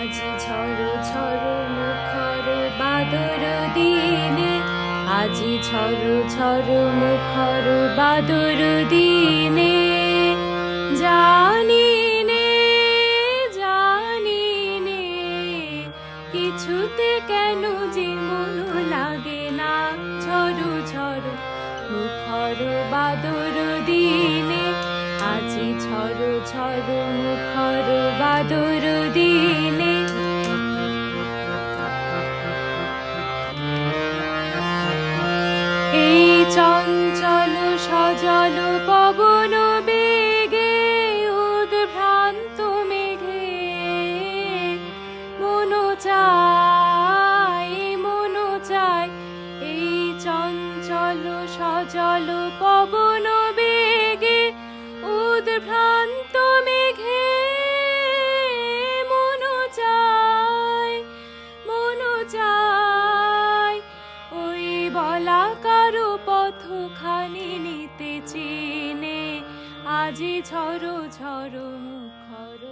আজি ঝড় ঝড় মুখর বাদর দিনে, আজি ঝড় ঝড় মুখর বাদর দিনে, জানি নে কিছুতে কেন যে মন লাগে না। ঝড় ঝড় মুখর বাদর দিনে, আজি ঝড় ঝড় মুখর বাদর দিনে। এই চঞ্চল সজল পবন বেগে, উদ্ভ্রান্ত মেঘে মন চায় এই চঞ্চল সজল পবন বেগে, উদ্ভ্রান্ত মেঘে মন চায় ওই বলাকার পথখানি নিতে চিনে, আজি ঝড় ঝড় মুখর